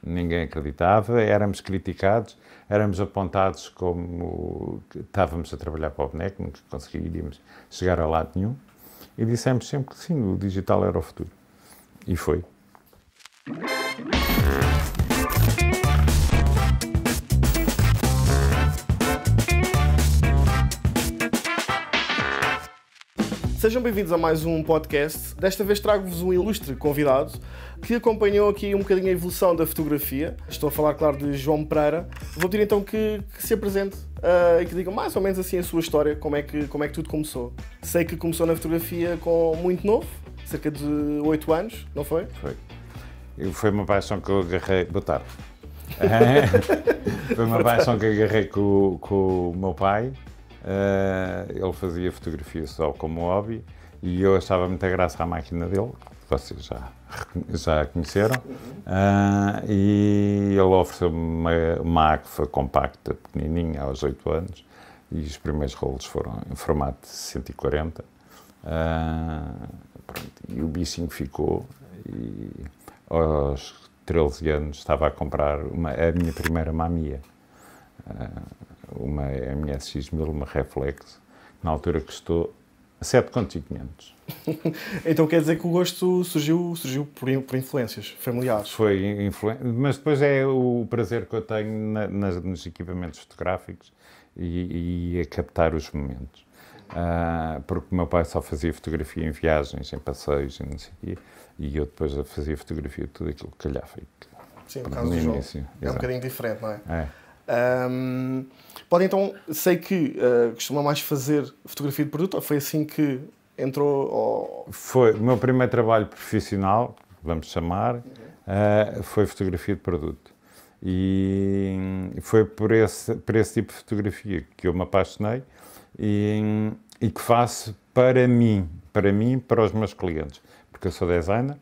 ninguém acreditava, éramos criticados, éramos apontados como que estávamos a trabalhar para o boneco, nunca conseguiríamos chegar a lado nenhum, e dissemos sempre que sim, o digital era o futuro. E foi. Sejam bem-vindos a mais um podcast. Desta vez trago-vos um ilustre convidado que acompanhou aqui um bocadinho a evolução da fotografia. Estou a falar, claro, de João Pereira. Vou pedir então que se apresente e que digam mais ou menos assim a sua história, como é que tudo começou. Sei que começou na fotografia com muito novo, cerca de 8 anos, não foi? Foi uma paixão que eu agarrei... Boa tarde. Foi uma paixão que agarrei com o meu pai. Ele fazia fotografia só como hobby e eu achava muita graça à máquina dele, que vocês já conheceram, e ele ofereceu-me uma Agfa compacta, pequenininha, aos 8 anos, e os primeiros rolos foram em formato de 140. Pronto, e o bichinho ficou, e aos 13 anos estava a comprar a minha primeira Mamiya. Uma MSX1000, uma Reflex, na altura custou 7.500. Então quer dizer que o gosto surgiu por influências familiares? Foi mas depois é o prazer que eu tenho nos equipamentos fotográficos e a captar os momentos. Porque o meu pai só fazia fotografia em viagens, em passeios e não sei o quê, e eu depois fazia fotografia de tudo aquilo que calhava. Sim, no caso do João. É um bocadinho diferente, não é? Pode então, sei que costuma mais fazer fotografia de produto, ou foi assim que entrou? Foi o meu primeiro trabalho profissional, vamos chamar, foi fotografia de produto. E foi por esse tipo de fotografia que eu me apaixonei e que faço para mim, para os meus clientes, porque eu sou designer.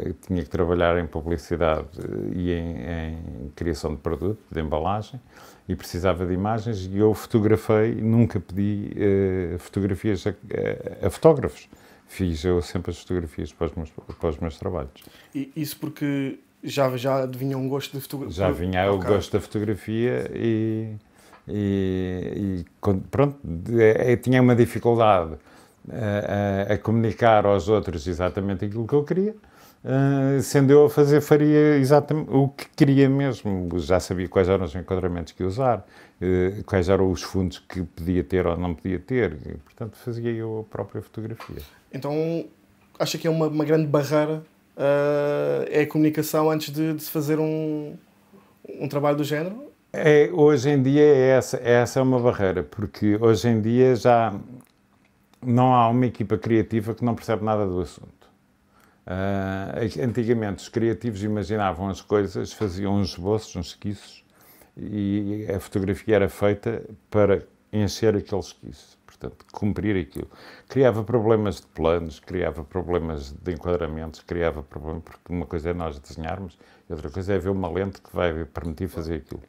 Eu tinha que trabalhar em publicidade e em criação de produto, de embalagem, e precisava de imagens, e eu fotografei, nunca pedi fotografias a fotógrafos. Fiz eu sempre as fotografias para os meus trabalhos. E isso porque já vinha um gosto de fotografia? Já vinha o gosto da fotografia pronto, eu tinha uma dificuldade a comunicar aos outros exatamente aquilo que eu queria, sendo eu a faria exatamente o que queria mesmo. Já sabia quais eram os enquadramentos que ia usar, quais eram os fundos que podia ter ou não podia ter, e, portanto fazia eu a própria fotografia. Então, acha que é uma grande barreira é a comunicação antes de se fazer um trabalho do género? Hoje em dia essa é uma barreira, porque hoje em dia já não há uma equipa criativa que não percebe nada do assunto. Antigamente os criativos imaginavam as coisas, faziam uns esboços, uns esquiços, e a fotografia era feita para encher aquele esquiço, portanto, cumprir aquilo. Criava problemas de planos, criava problemas de enquadramentos, criava problemas, porque uma coisa é nós desenharmos e outra coisa é ver uma lente que vai permitir fazer aquilo.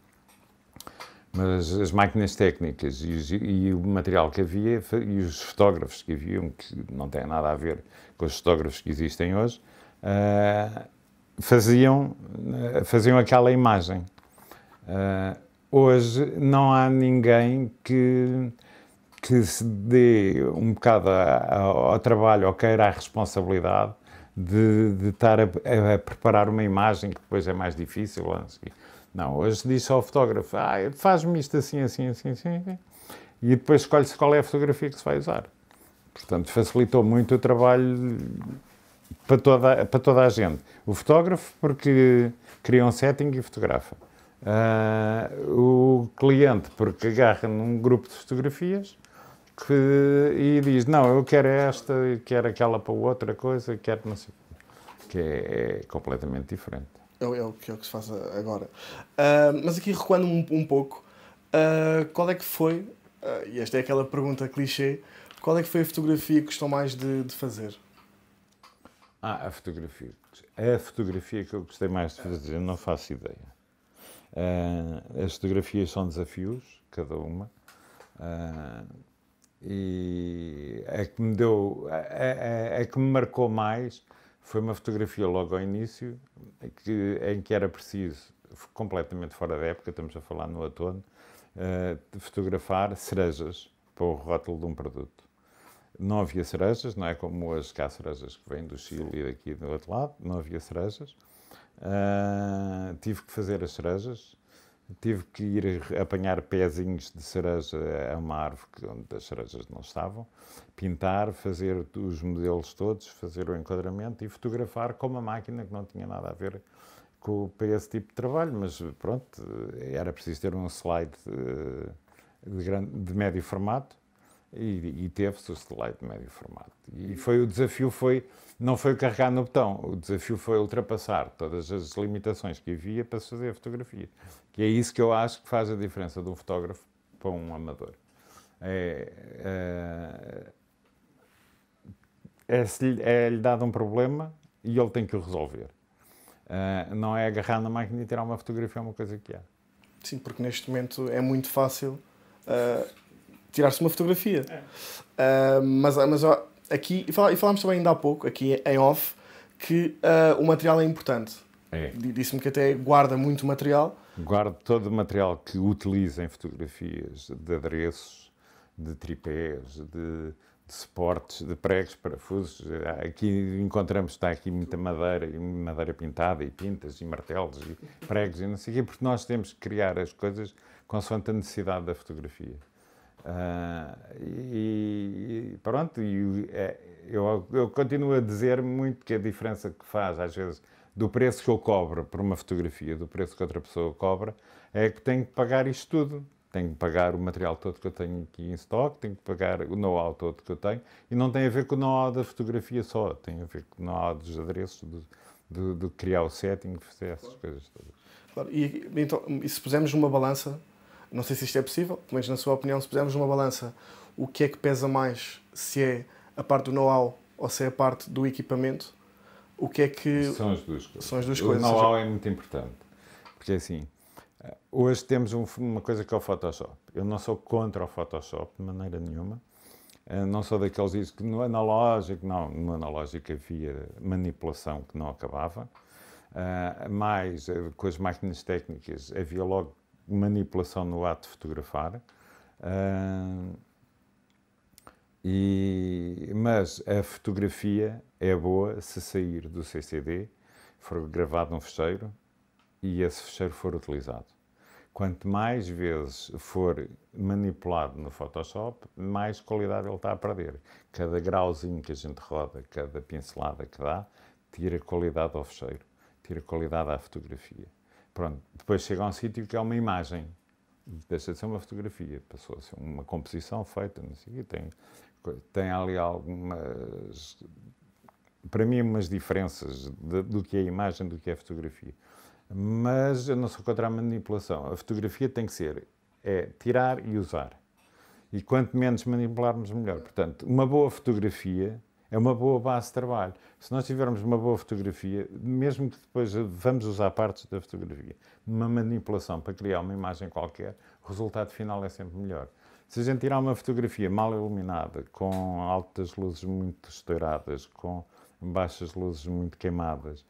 Mas as máquinas técnicas e o material que havia e os fotógrafos que haviam, que não têm nada a ver com os fotógrafos que existem hoje, faziam aquela imagem. Hoje não há ninguém que se dê um bocado ao trabalho ou queira a responsabilidade de estar a preparar uma imagem que depois é mais difícil. Não, hoje diz ao fotógrafo, faz-me isto assim, e depois escolhe-se qual é a fotografia que se vai usar. Portanto, facilitou muito o trabalho para toda a gente. O fotógrafo, porque cria um setting e fotografa. O cliente, porque agarra num grupo de fotografias e diz, não, eu quero esta, quero aquela para outra coisa, quero não sei o quê. Que é completamente diferente. É o que se faz agora. Mas aqui recuando um pouco, qual é que foi, e esta é aquela pergunta clichê, qual é que foi a fotografia que gostou mais de fazer? A fotografia. A fotografia que eu gostei mais de fazer, não faço ideia. As fotografias são desafios, cada uma. E a que me marcou mais foi uma fotografia logo ao início, em que era preciso, completamente fora da época, estamos a falar no outono, de fotografar cerejas para o rótulo de um produto. Não havia cerejas, não é como hoje que há cerejas que vêm do Chile e daqui do outro lado, não havia cerejas. Tive que fazer as cerejas, tive que ir apanhar pezinhos de cereja a uma árvore onde as cerejas não estavam, pintar, fazer os modelos todos, fazer o enquadramento e fotografar com uma máquina que não tinha nada a ver para esse tipo de trabalho, mas pronto, era preciso ter um slide de médio formato e teve-se o slide de médio formato. E o desafio não foi carregar no botão, o desafio foi ultrapassar todas as limitações que havia para se fazer a fotografia. Que é isso que eu acho que faz a diferença de um fotógrafo para um amador. É-lhe dado um problema e ele tem que o resolver. Não é agarrar na máquina e tirar uma fotografia, é uma coisa que há. Sim, porque neste momento é muito fácil tirar-se uma fotografia. Mas aqui, e falámos também ainda há pouco, aqui em off, que o material é importante. Disse-me que até guarda muito material. Guardo todo o material que utilizo em fotografias, de adereços, de tripés, de suportes, de pregos, parafusos. Aqui está aqui muita madeira, e madeira pintada, e pintas, e martelos, e pregos, e não sei o quê, porque nós temos que criar as coisas consoante a necessidade da fotografia. Pronto, eu continuo a dizer muito que a diferença que faz, às vezes, do preço que eu cobro por uma fotografia, do preço que outra pessoa cobra, é que tenho que pagar isto tudo. Tenho que pagar o material todo que eu tenho aqui em stock, tenho que pagar o know-how todo que eu tenho, e não tem a ver com o know-how da fotografia só, tem a ver com o know-how dos adereços, de criar o setting, fazer essas coisas todas. Claro. Então, e se pusermos numa balança, não sei se isto é possível, pelo menos na sua opinião, se pusermos numa balança, o que é que pesa mais, se é a parte do know-how ou se é a parte do equipamento, o que é que... São as duas coisas. São as duas coisas. O know-how é muito importante, porque assim, hoje temos uma coisa que é o Photoshop. Eu não sou contra o Photoshop de maneira nenhuma. Não sou daqueles que dizem que no analógico, não. No analógico havia manipulação que não acabava. Mas com as máquinas técnicas havia logo manipulação no ato de fotografar. Mas a fotografia é boa se sair do CCD, for gravado num fecheiro e esse fecheiro for utilizado. Quanto mais vezes for manipulado no Photoshop, mais qualidade ele está a perder. Cada grauzinho que a gente roda, cada pincelada que dá, tira qualidade ao fecheiro, tira qualidade à fotografia. Pronto, depois chega a um sítio que é uma imagem, deixa de ser uma fotografia, passou a ser uma composição feita, não sei o quê, tem ali algumas, para mim, umas diferenças do que é a imagem, do que é a fotografia. Mas eu não sou contra a manipulação. A fotografia tem que ser tirar e usar. E quanto menos manipularmos, melhor. Portanto, uma boa fotografia é uma boa base de trabalho. Se nós tivermos uma boa fotografia, mesmo que depois vamos usar partes da fotografia, numa manipulação para criar uma imagem qualquer, o resultado final é sempre melhor. Se a gente tirar uma fotografia mal iluminada, com altas luzes muito estouradas, com baixas luzes muito queimadas,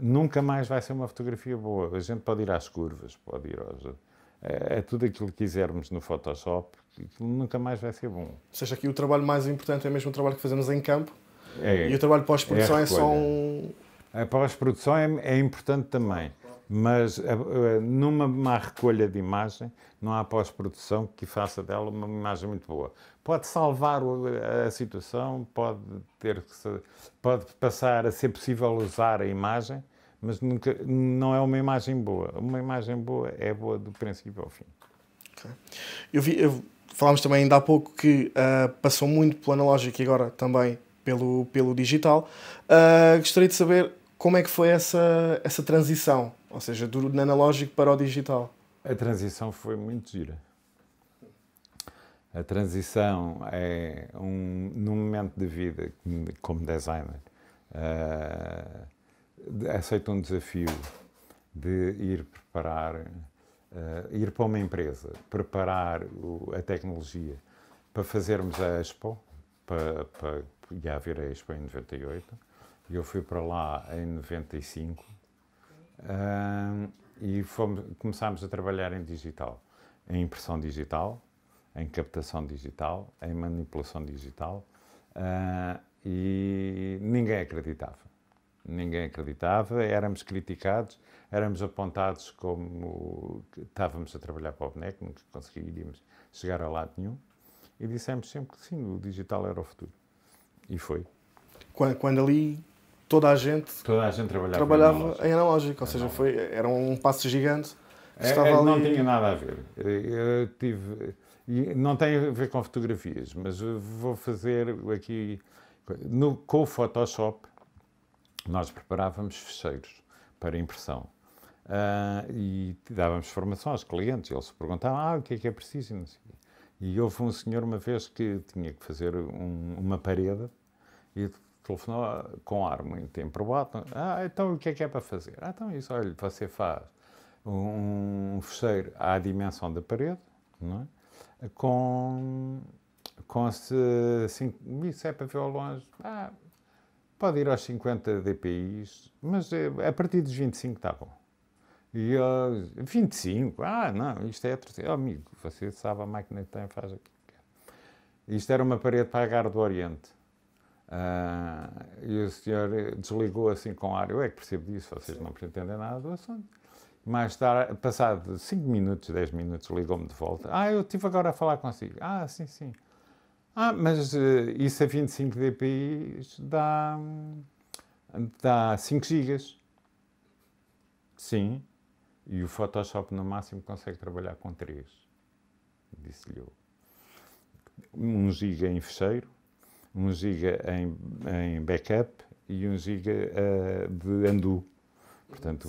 nunca mais vai ser uma fotografia boa. A gente pode ir às curvas, pode ir a tudo aquilo que quisermos no Photoshop, que nunca mais vai ser bom. Ou seja, aqui o trabalho mais importante é mesmo o trabalho que fazemos em campo e o trabalho pós-produção é só um... A pós-produção é importante também, mas numa má recolha de imagem não há pós-produção que faça dela uma imagem muito boa. Pode salvar a situação, pode passar a ser possível usar a imagem, mas não é uma imagem boa. Uma imagem boa é boa do princípio ao fim. Okay. Falámos também ainda há pouco que passou muito pelo analógico e agora também pelo digital. Gostaria de saber como é que foi essa transição, ou seja, do analógico para o digital. A transição foi muito gira. A transição é num momento de vida, como designer, aceito um desafio de ir ir para uma empresa, preparar a tecnologia para fazermos a Expo, ia haver a Expo em 98, Eu fui para lá em 95 e começámos a trabalhar em digital, em impressão digital, em captação digital, em manipulação digital, e ninguém acreditava. Ninguém acreditava, éramos criticados, éramos apontados como que estávamos a trabalhar para o boneco, nunca conseguiríamos chegar a lado nenhum, e dissemos sempre que sim, o digital era o futuro. E foi. Quando ali toda a gente trabalhava em analógico, ou seja, era um passo gigante. Não tinha nada a ver. Eu tive... E não tem a ver com fotografias, mas vou fazer aqui... Com o Photoshop, nós preparávamos fecheiros para impressão. E dávamos formação aos clientes. Eles se perguntavam, o que é preciso? Não sei. E houve um senhor, uma vez, que tinha que fazer uma parede e telefonou com ar muito emprobado. Então o que é para fazer? Então isso, olha, você faz um fecheiro à dimensão da parede, não é? Isso é para ver ao longe. Pode ir aos 50 dpi, mas a partir dos 25 está bom. E 25? Não, isto é... amigo, você sabe, a máquina que tem, faz aqui. Isto era uma parede para a Gar do Oriente. E o senhor desligou assim com ar. Eu é que percebo disso, vocês não pretendem nada do assunto. Mais tarde, passado 5 minutos, 10 minutos, ligou-me de volta. Eu estive agora a falar consigo. Sim. Mas isso a 25 dpi dá 5 gigas. Sim. E o Photoshop no máximo consegue trabalhar com 3. Disse-lhe eu. 1 giga em fecheiro, 1 giga em backup e 1 giga de undo. Portanto,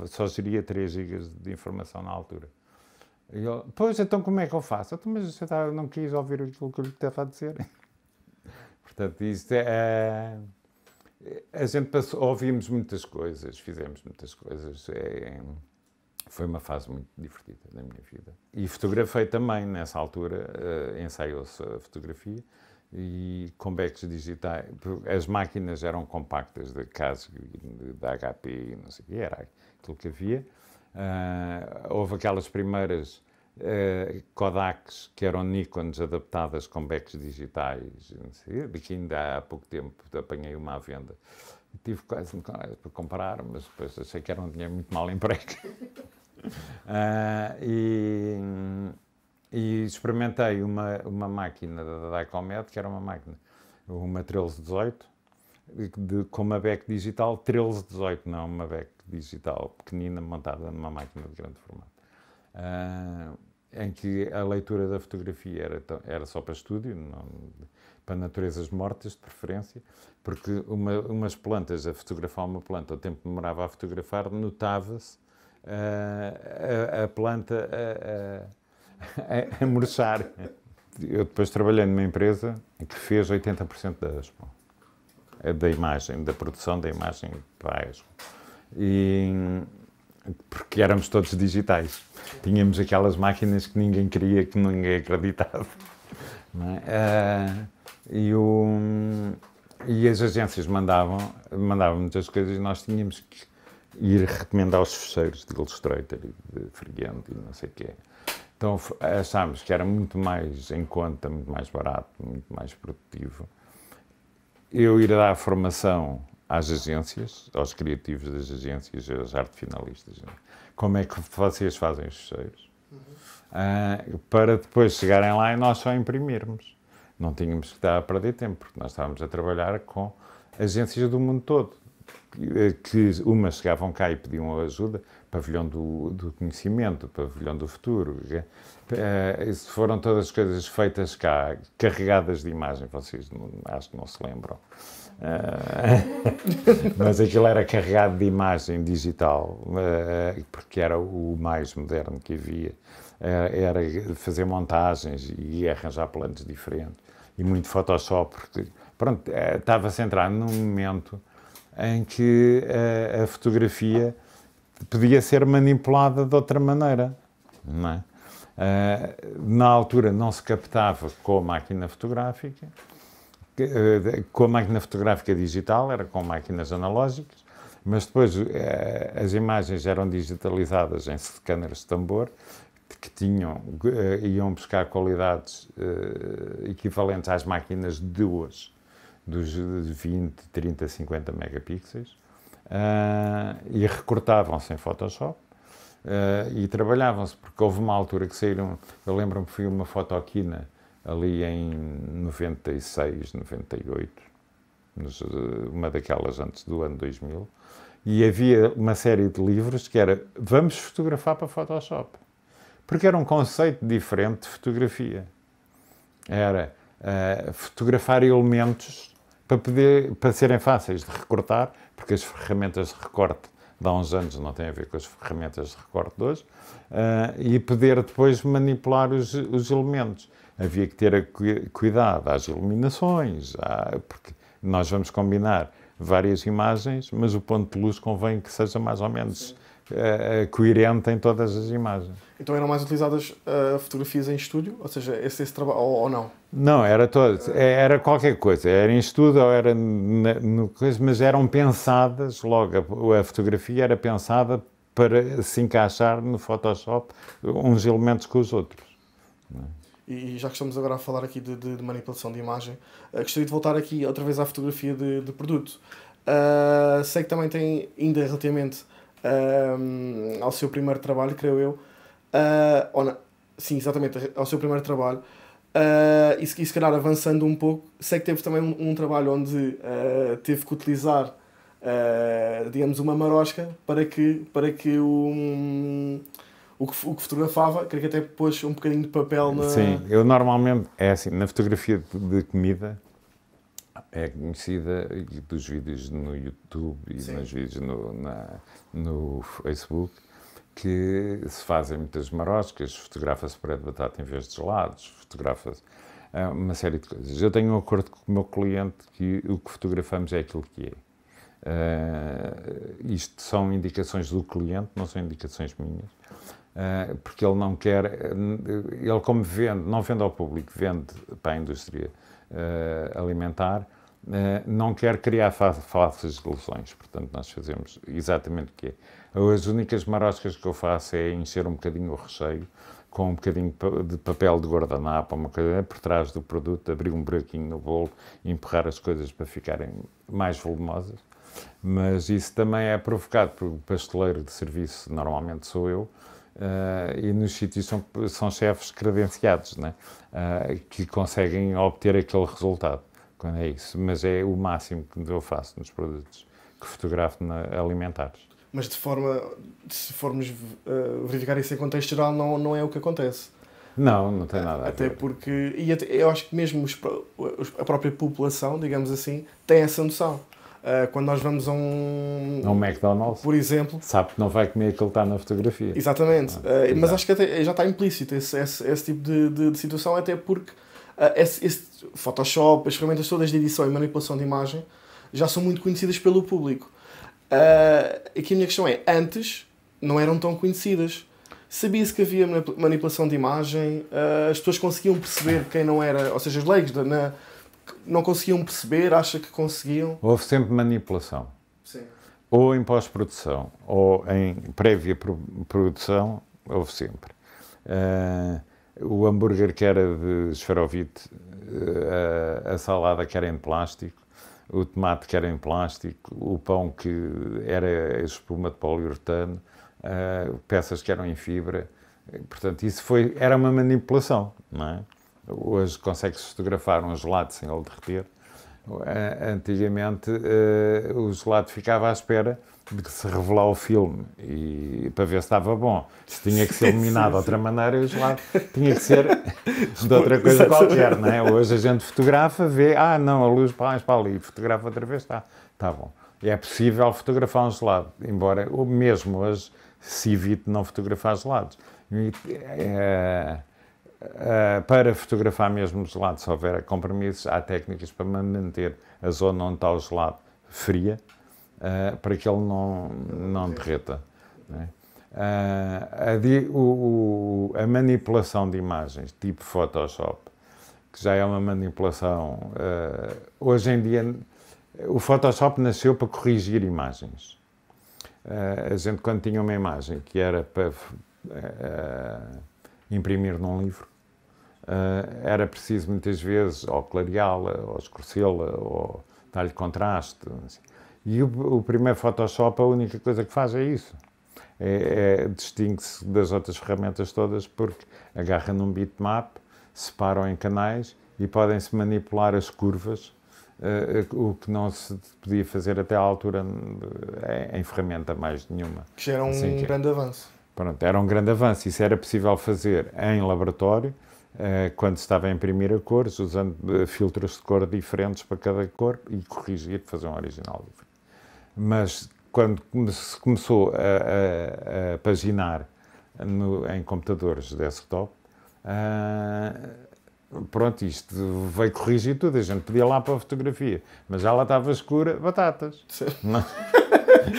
só geria 3 gigas de informação na altura. E eu, pois, então como é que eu faço? Mas você não quis ouvir aquilo que eu lhe estava a dizer. Portanto, isto a gente ouvimos muitas coisas, fizemos muitas coisas. Foi uma fase muito divertida da minha vida. E fotografei também, nessa altura, ensaiou-se a fotografia, e com becks digitais. As máquinas eram compactas, da Casio, da HP, não sei o que, era aquilo que havia. Houve aquelas primeiras Kodaks, que eram Nikons adaptadas com becks digitais, não sei, daqui ainda há pouco tempo apanhei uma à venda. Tive quase para comprar, mas depois achei que era um dinheiro muito mal emprego. E experimentei uma máquina da Dicomed, que era uma máquina, uma 1318, com uma beck digital 1318, não uma beck digital pequenina montada numa máquina de grande formato, em que a leitura da fotografia era só para estúdio, não, para naturezas mortas, de preferência, porque umas plantas, a fotografar uma planta, o tempo que demorava a fotografar, notava-se a planta a murchar. Eu depois trabalhei numa empresa que fez 80% da Expo, da imagem, da produção da imagem para a Expo. Porque éramos todos digitais. Tínhamos aquelas máquinas que ninguém queria, que ninguém acreditava. Não é? E as agências mandavam-nos as coisas e nós tínhamos que ir recomendar os fecheiros de Illustrator e de Freehand e não sei o quê. Então achámos que era muito mais em conta, muito mais barato, muito mais produtivo eu ir dar formação às agências, aos criativos das agências, aos arte finalistas. Como é que vocês fazem os fecheiros? Para depois chegarem lá e nós só imprimirmos. Não tínhamos que estar a perder tempo, porque nós estávamos a trabalhar com agências do mundo todo, que umas chegavam cá e pediam ajuda, pavilhão do conhecimento, pavilhão do futuro. Isso foram todas as coisas feitas cá, carregadas de imagem, vocês acho que não se lembram. Mas aquilo era carregado de imagem digital, porque era o mais moderno que havia. Era fazer montagens e arranjar planos diferentes. E muito Photoshop, porque pronto, estava-se a entrar num momento em que a fotografia podia ser manipulada de outra maneira, não é? Na altura não se captava com a máquina fotográfica, com a máquina fotográfica digital, era com máquinas analógicas, mas depois as imagens eram digitalizadas em scanners de tambor, que iam buscar qualidades equivalentes às máquinas de hoje, dos 20, 30, 50 megapixels, e recortavam-se em Photoshop e trabalhavam-se, porque houve uma altura que saíram, eu lembro-me que fui uma fotoquina ali em 96, 98, uma daquelas antes do ano 2000, e havia uma série de livros que era vamos fotografar para Photoshop, porque era um conceito diferente de fotografia. Era fotografar elementos para serem fáceis de recortar, porque as ferramentas de recorte de há uns anos não têm a ver com as ferramentas de recorte de hoje, e poder depois manipular os elementos. Havia que ter cuidado às iluminações, porque nós vamos combinar várias imagens, mas o ponto de luz convém que seja mais ou menos coerente em todas as imagens. Então eram mais utilizadas fotografias em estúdio? Ou seja, esse trabalho, ou não? Não, era qualquer coisa. Era em estúdio ou era no coisa, mas eram pensadas, logo a fotografia era pensada para se encaixar no Photoshop uns elementos com os outros. E já que estamos agora a falar aqui de manipulação de imagem, gostaria de voltar aqui outra vez à fotografia de produto. Sei que também tem, ainda relativamente ao seu primeiro trabalho, creio eu, ou não, sim, exatamente, ao seu primeiro trabalho, e se calhar avançando um pouco, sei que teve também um trabalho onde teve que utilizar, digamos, uma marosca para que o que fotografava, creio que até pôs um bocadinho de papel na... Sim, eu normalmente, é assim, na fotografia de comida, é conhecida dos vídeos no YouTube e nos vídeos no Facebook, que se fazem muitas maroscas, fotografa-se puré de batata em vez de gelados, fotografa-se uma série de coisas. Eu tenho um acordo com o meu cliente que o que fotografamos é aquilo que é. Isto são indicações do cliente, não são indicações minhas. Porque ele não quer, ele como não vende ao público, vende para a indústria alimentar, não quer criar falsas ilusões. Portanto, nós fazemos exatamente o que é. As únicas maroscas que eu faço é encher um bocadinho o recheio com um bocadinho de papel de guardanapo, uma coisa por trás do produto, abrir um buraquinho no bolo e empurrar as coisas para ficarem mais volumosas. Mas isso também é provocado pelo pasteleiro de serviço, normalmente sou eu, e nos sítios são chefes credenciados, né? Que conseguem obter aquele resultado, quando é isso. Mas é o máximo que eu faço nos produtos que fotografo alimentares. Mas se formos verificar isso em contexto geral, não é o que acontece. Não tem nada a ver. Até porque, eu acho que mesmo a própria população, digamos assim, tem essa noção. Quando nós vamos a um McDonald's, por exemplo, sabe que não vai comer aquilo que está na fotografia. Exatamente. Mas acho que até já está implícito esse tipo de situação, até porque esse Photoshop, as ferramentas todas de edição e manipulação de imagem já são muito conhecidas pelo público. Aqui a minha questão é, antes não eram tão conhecidas. Sabia-se que havia manipulação de imagem, as pessoas conseguiam perceber quem não era, ou seja, os leigos não conseguiam perceber, acha que conseguiam? Houve sempre manipulação. Sim. Ou em pós-produção, ou em prévia produção, houve sempre. O hambúrguer que era de esferovite, a salada que era em plástico, o tomate que era em plástico, o pão que era espuma de poliuretano, peças que eram em fibra. Portanto, isso era uma manipulação, não é? Hoje consegue-se fotografar um gelado sem ele derreter. Antigamente o gelado ficava à espera de que se revelar o filme e para ver se estava bom. Se tinha que ser iluminado de outra maneira, o gelado tinha que ser de outra coisa qualquer, não é? Hoje a gente fotografa, vê, não, a luz para ali, fotografa outra vez, está bom. E é possível fotografar um gelado, embora mesmo hoje se evite não fotografar gelados. Para fotografar mesmo gelado, se houver compromissos, há técnicas para manter a zona onde está o gelado fria, para que ele não derreta. Né? A manipulação de imagens, tipo Photoshop, que já é uma manipulação. Hoje em dia, o Photoshop nasceu para corrigir imagens. A gente, quando tinha uma imagem que era para imprimir num livro, era preciso muitas vezes ou clareá-la, ou escurecê-la, ou dar-lhe contraste. Assim. E o primeiro Photoshop, a única coisa que faz é isso. Distingue-se das outras ferramentas todas porque agarra num bitmap, separam em canais e podem-se manipular as curvas, o que não se podia fazer até à altura em ferramenta mais nenhuma. Que já era um grande avanço. Pronto, era um grande avanço. Isso era possível fazer em laboratório, quando se estava a imprimir a cores, usando filtros de cor diferentes para cada cor e corrigir, fazer um original diferente. Mas quando se começou a paginar em computadores desktop, pronto, isto veio corrigir tudo. A gente podia lá para a fotografia, mas já lá estava escura, batatas. Não,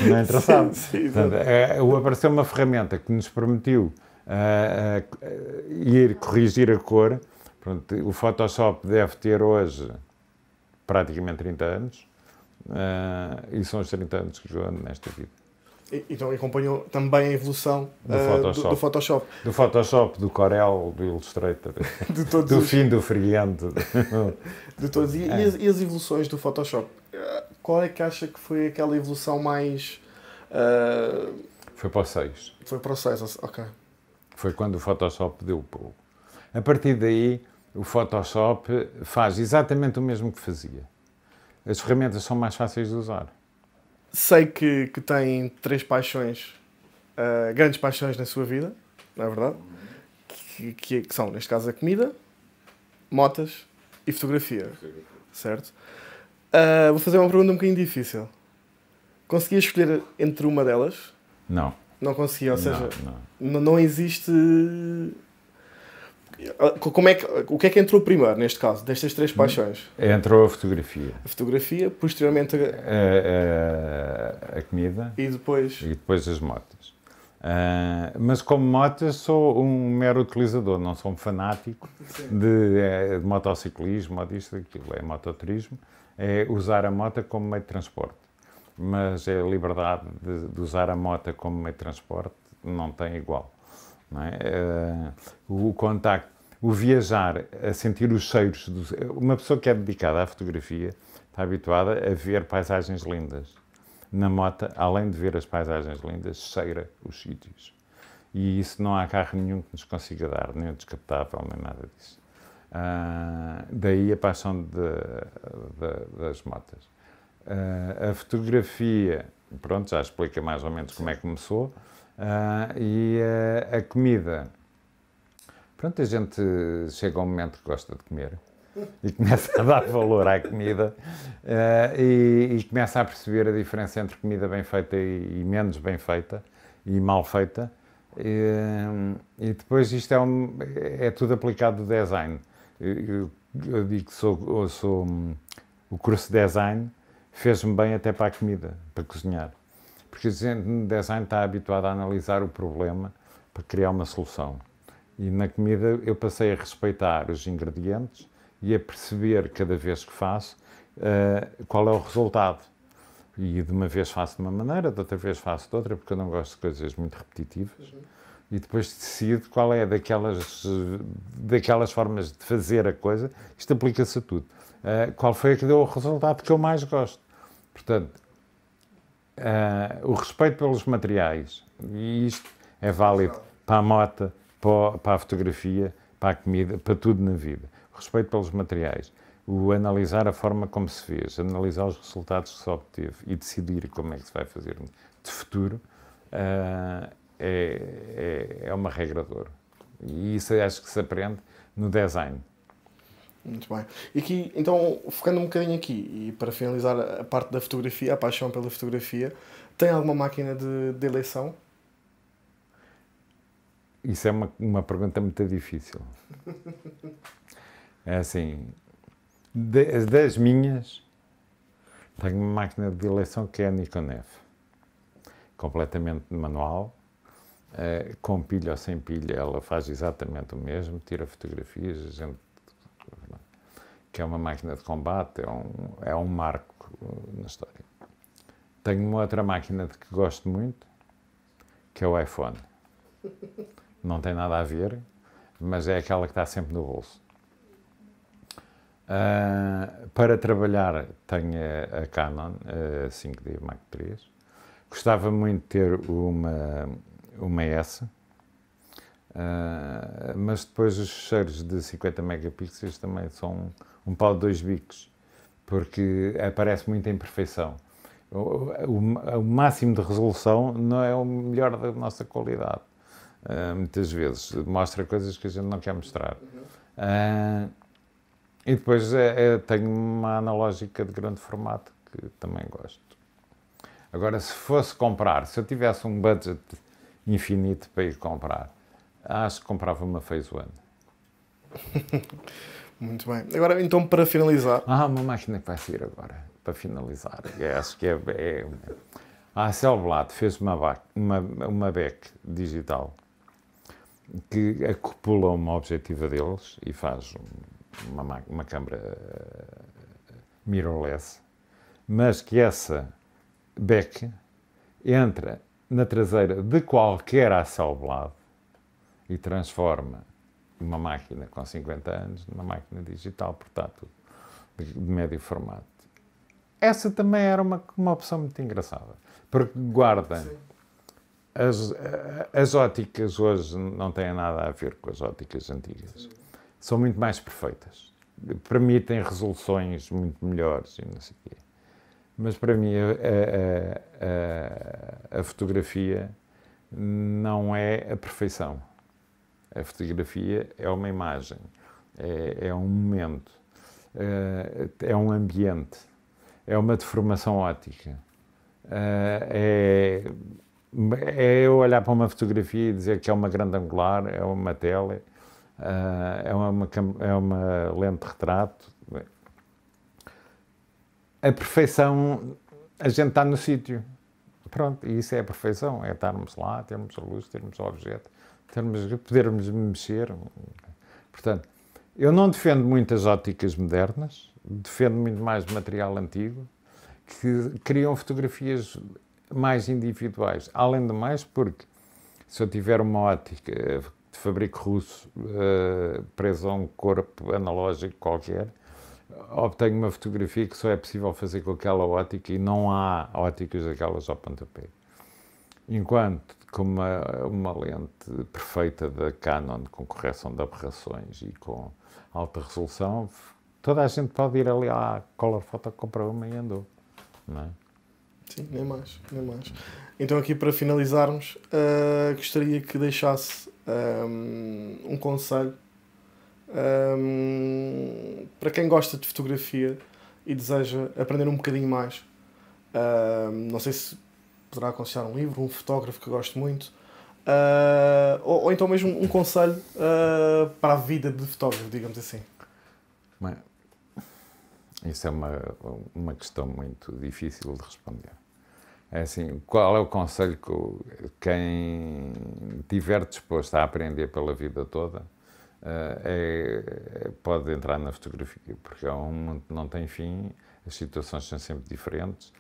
não interessava. Portanto, apareceu uma ferramenta que nos permitiu ir corrigir a cor. Pronto, o Photoshop deve ter hoje praticamente 30 anos. E são os 30 anos que eu ando nesta vida. Então acompanhou também a evolução do Photoshop. Do Photoshop, do Corel, do Illustrator, do fim do Freehand. De todos. E as evoluções do Photoshop? Qual é que acha que foi aquela evolução mais... Foi para o 6. Foi para o 6, ok. Foi quando o Photoshop deu o pulo. A partir daí, o Photoshop faz exatamente o mesmo que fazia. As ferramentas são mais fáceis de usar. Sei que tem 3 paixões, grandes paixões na sua vida, não é verdade? Que são, neste caso, a comida, motas e fotografia, certo? Vou fazer uma pergunta um bocadinho difícil. Conseguia escolher entre uma delas? Não. Não conseguia, ou seja, não. Não existe... O que é que entrou primeiro, neste caso, destas 3 paixões? Entrou a fotografia. A fotografia, posteriormente a comida e depois as motas. Mas como motas sou um mero utilizador, não sou um fanático de motociclismo ou disto, daquilo. É mototurismo, é usar a moto como meio de transporte. Mas a liberdade de usar a moto como meio de transporte não tem igual. Não é? O contacto, o viajar, a sentir os cheiros. Uma pessoa que é dedicada à fotografia está habituada a ver paisagens lindas. Na moto, além de ver as paisagens lindas, cheira os sítios. E isso não há carro nenhum que nos consiga dar, nem o descapotável, nem nada disso. Daí a paixão das motas. A fotografia, pronto, já explica mais ou menos como é que começou. E a comida, pronto, a gente chega a um momento que gosta de comer e começa a dar valor à comida e começa a perceber a diferença entre comida bem feita e menos bem feita e mal feita e depois isto é tudo aplicado no design. Eu digo que o curso de design fez-me bem até para a comida, para cozinhar. Porque a gente no design está habituado a analisar o problema para criar uma solução. E na comida eu passei a respeitar os ingredientes e a perceber cada vez que faço qual é o resultado. E de uma vez faço de uma maneira, de outra vez faço de outra, porque eu não gosto de coisas muito repetitivas. E depois decido qual é daquelas formas de fazer a coisa. Isto aplica-se a tudo. Qual foi a que deu o resultado que eu mais gosto. Portanto, o respeito pelos materiais, e isto é válido para a moto, para a fotografia, para a comida, para tudo na vida. O respeito pelos materiais, o analisar a forma como se fez, analisar os resultados que se obteve e decidir como é que se vai fazer de futuro, é uma regra de ouro. E isso acho que se aprende no design. Muito bem. E aqui, então, focando um bocadinho aqui, e para finalizar a parte da fotografia, a paixão pela fotografia, tem alguma máquina de eleição? Isso é uma pergunta muito difícil. É assim, das minhas, tenho uma máquina de eleição que é a Nikon F. Completamente manual, com pilha ou sem pilha, ela faz exatamente o mesmo, tira fotografias, a gente... que é uma máquina de combate, é um marco na história. Tenho uma outra máquina de que gosto muito, que é o iPhone. Não tem nada a ver, mas é aquela que está sempre no bolso. Para trabalhar tenho a Canon 5D Mark III. Gostava muito de ter uma S, mas depois os fecheiros de 50 megapixels também são um pau de dois bicos, porque aparece muita imperfeição. O máximo de resolução não é o melhor da nossa qualidade. Muitas vezes mostra coisas que a gente não quer mostrar. E depois tenho uma analógica de grande formato que também gosto. Agora, se fosse comprar, se eu tivesse um budget infinito para ir comprar, acho que comprava uma Phase One. Muito bem. Agora, então, para finalizar... Uma máquina que vai sair agora, para finalizar. Acho que a Hasselblad fez uma back digital que acopula uma objetiva deles e faz uma câmara mirrorless, mas que essa back entra na traseira de qualquer Hasselblad e transforma uma máquina com 50 anos numa máquina digital portátil de médio formato. Essa também era uma opção muito engraçada, porque guarda... As óticas hoje não têm nada a ver com as óticas antigas. São muito mais perfeitas. Permitem resoluções muito melhores e não sei o quê. Mas para mim a fotografia não é a perfeição. A fotografia é uma imagem, é um momento, é um ambiente, é uma deformação ótica. É eu olhar para uma fotografia e dizer que é uma grande angular, é uma tele, é uma lente de retrato. A perfeição, a gente está no sítio. Pronto, e isso é a perfeição, é estarmos lá, termos a luz, termos o objeto, podermos mexer. Portanto, eu não defendo muitas óticas modernas, defendo muito mais material antigo, que criam fotografias mais individuais. Além de mais, porque se eu tiver uma ótica de fabrico russo presa a um corpo analógico qualquer, obtenho uma fotografia que só é possível fazer com aquela ótica e não há óticas daquelas ao pontapé. Enquanto com uma lente perfeita da Canon, com correção de aberrações e com alta resolução, toda a gente pode ir ali à Color Photo, comprar uma e andou. Não é? Sim, nem mais. Então, aqui para finalizarmos, gostaria que deixasse um conselho para quem gosta de fotografia e deseja aprender um bocadinho mais. Não sei se poderá aconselhar um livro, um fotógrafo que gosto muito, ou então mesmo um conselho para a vida de fotógrafo, digamos assim. Bem, isso é uma questão muito difícil de responder. É assim, qual é o conselho que quem estiver disposto a aprender pela vida toda pode entrar na fotografia, porque é um mundo que não tem fim, as situações são sempre diferentes.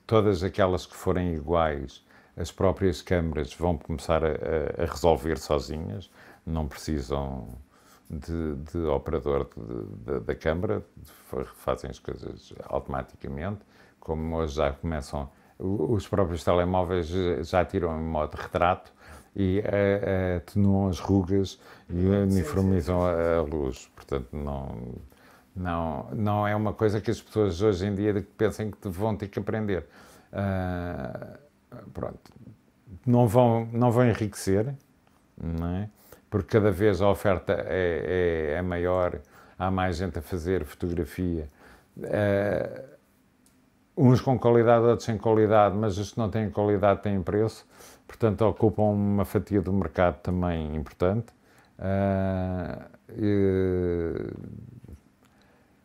Todas aquelas que forem iguais, as próprias câmaras vão começar a resolver sozinhas, não precisam de operador da câmara, fazem as coisas automaticamente, como hoje já começam, os próprios telemóveis já tiram em modo retrato e atenuam as rugas e uniformizam a luz. Portanto, não é uma coisa que as pessoas hoje em dia pensem que vão ter que aprender. Pronto. Não vão enriquecer, não é? Porque cada vez a oferta é maior, há mais gente a fazer fotografia. Uns com qualidade, outros sem qualidade, mas os que não têm qualidade têm preço, portanto ocupam uma fatia do mercado também importante.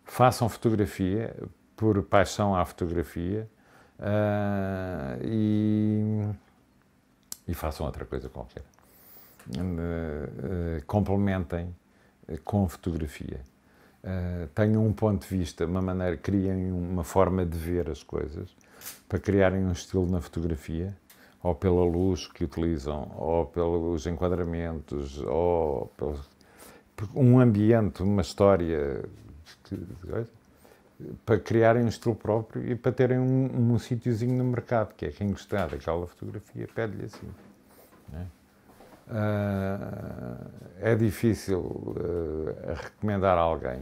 Façam fotografia, por paixão à fotografia, e façam outra coisa qualquer. Complementem com fotografia. tenham um ponto de vista, uma maneira, criem uma forma de ver as coisas, para criarem um estilo na fotografia, ou pela luz que utilizam, ou pelos enquadramentos, ou pelo, um ambiente, uma história, para criarem um estilo próprio e para terem um sítiozinho no mercado, que é quem gostar daquela fotografia pede-lhe assim. É difícil recomendar a alguém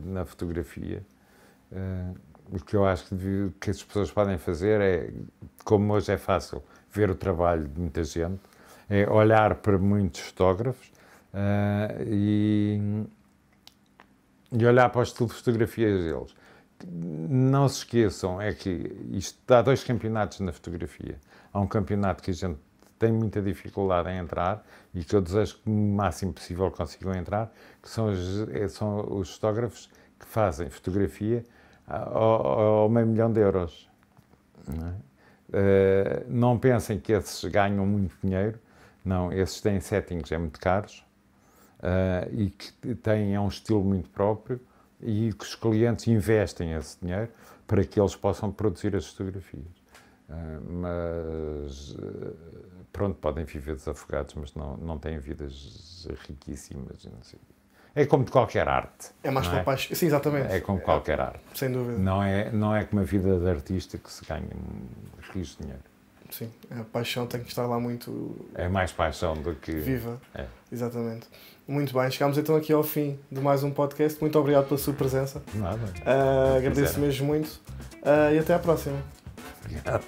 na fotografia. O que eu acho que as pessoas podem fazer é, como hoje é fácil ver o trabalho de muita gente, é olhar para muitos fotógrafos e olhar para o estilo de fotografias deles. Não se esqueçam, é que há 2 campeonatos na fotografia. Há um campeonato que a gente tem muita dificuldade em entrar e que eu desejo que o máximo possível consigam entrar, que são os fotógrafos que fazem fotografia ao meio milhão de euros. Não pensem que esses ganham muito dinheiro, não, esses têm settings muito caros e que têm um estilo muito próprio e que os clientes investem esse dinheiro para que eles possam produzir as fotografias. Mas pronto, podem viver desafogados, mas não têm vidas riquíssimas. Não sei. É como de qualquer arte. É mais para paixão. Sim, exatamente. É como qualquer arte. Sem dúvida. Não é como a vida de artista que se ganha rios de dinheiro. Sim, a paixão tem que estar lá muito... É mais paixão do que... Viva. Exatamente. Muito bem, chegámos então aqui ao fim de mais um podcast. Muito obrigado pela sua presença. Nada. Agradeço mesmo muito e até à próxima. Obrigado.